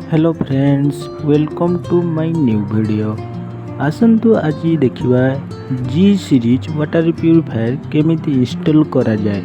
Hello friends, welcome to my new video. आसंतु आज देखिबा जी सीरीज वाटर प्यूरिफायर केमिति इंस्टॉल करा जाए।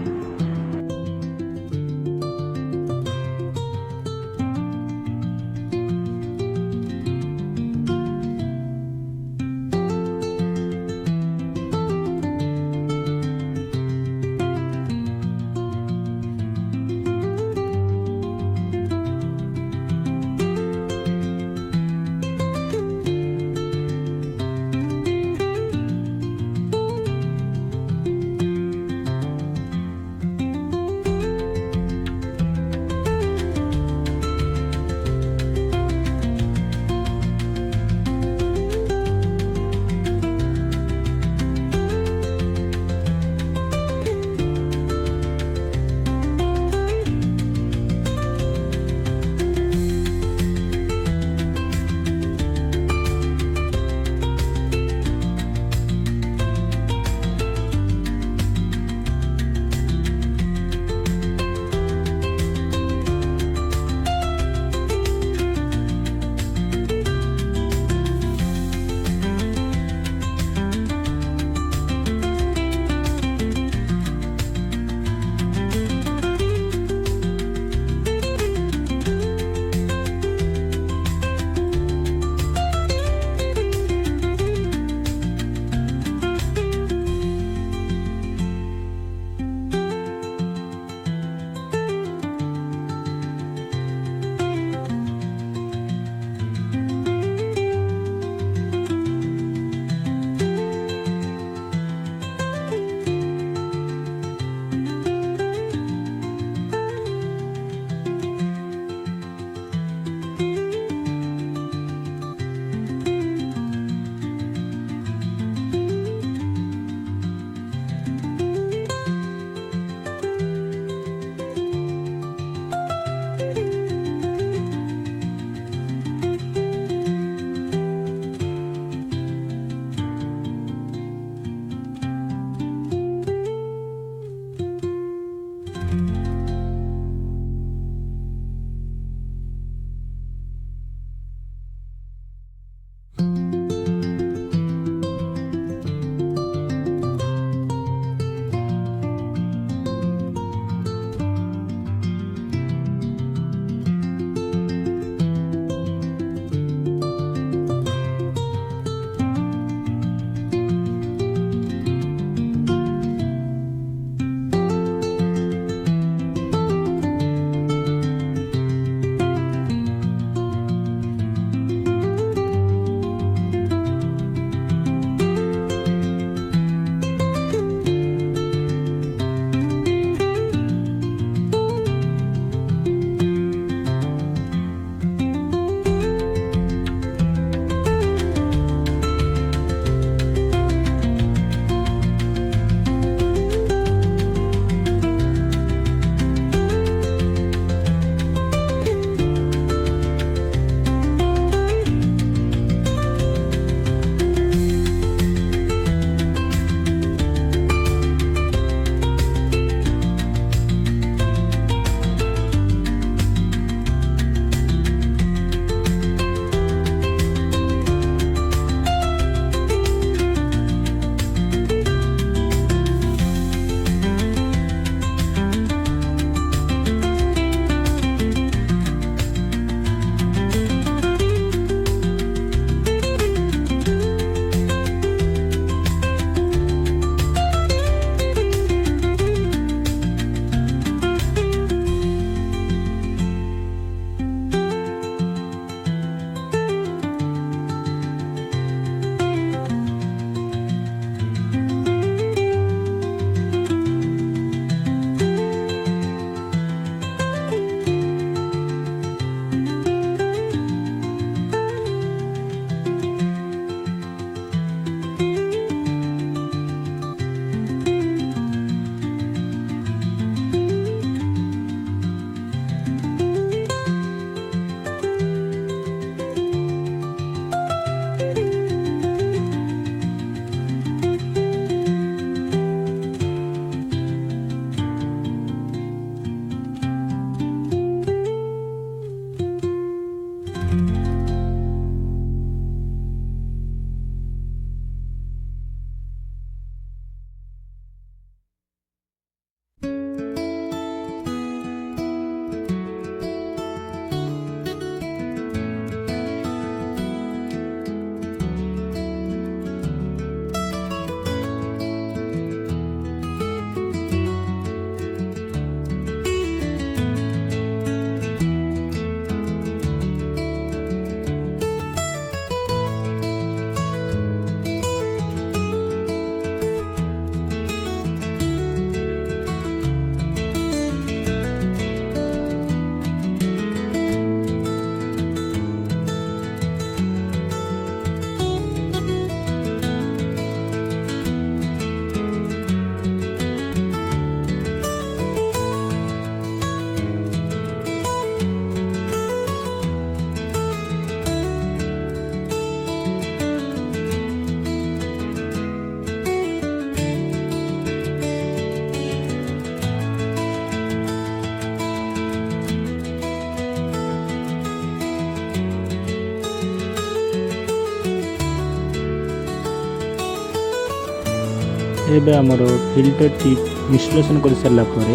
एबे आमर फिल्टर टिप इंस्टॉलेशन कर सारा पर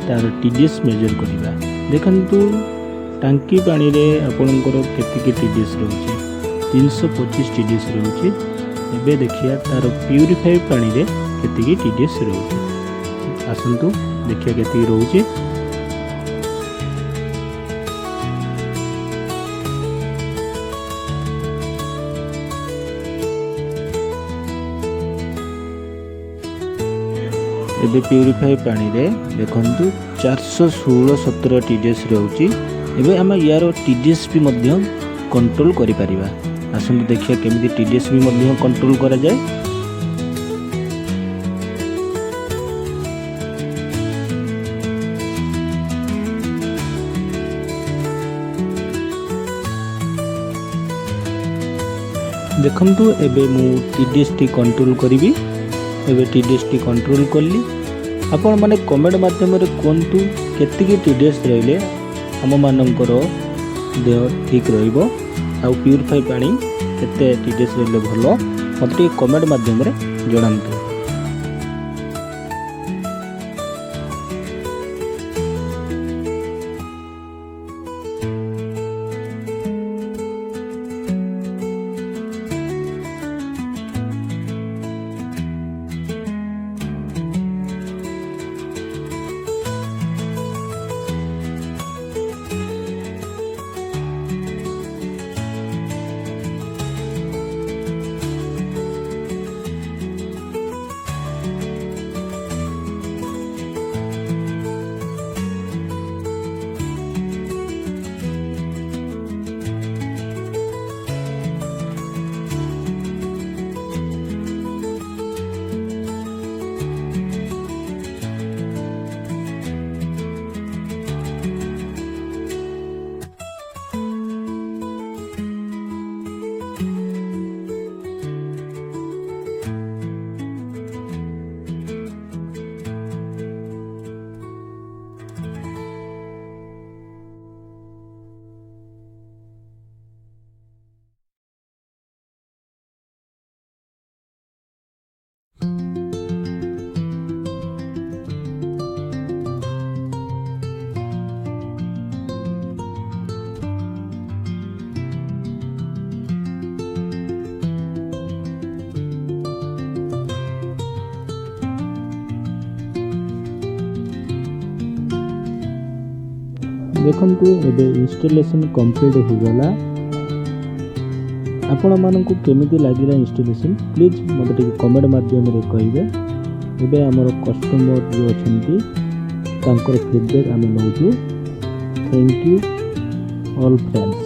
तार TDS मेजर करवा। देखंतु टांकी पानी रे आपणकर केतिके TDS रोचे 325 TDS रोचे। एबे देखिया तार प्यूरीफाई पानी रे केतिके TDS रोचे। आसंतु देखिया केतिके रोचे। एबे प्यूरीफाई पानी रे देखंतु 416-17 TDS रोची। एबे हम यार TDS भी मध्य कंट्रोल करि परिबा। आसंतु देखिया केमिति TDS भी मध्य कंट्रोल करा जाय। देखंतु एबे मु TDS टी कंट्रोल करिवि। एबे TDS टी कंट्रोल कली। आपण माने कमेंट माध्यम रे कोंतु केतिके TDS रहले हम मानकर देह ठीक रहिबो आ प्यूरीफाई पानी केते TDS रहले भलो मते कमेंट माध्यम रे जणांतु। देखंतु एबे इंस्टॉलेशन कंप्लीट हो गला। आपण मानकु केमिति लागिला इंस्टॉलेशन प्लीज मते टिके कमेंट माध्यम रे कहिबे। एबे हमर कस्टमर जो अछंती तांकर फीडबैक आमे नउछु। Thank you all friends.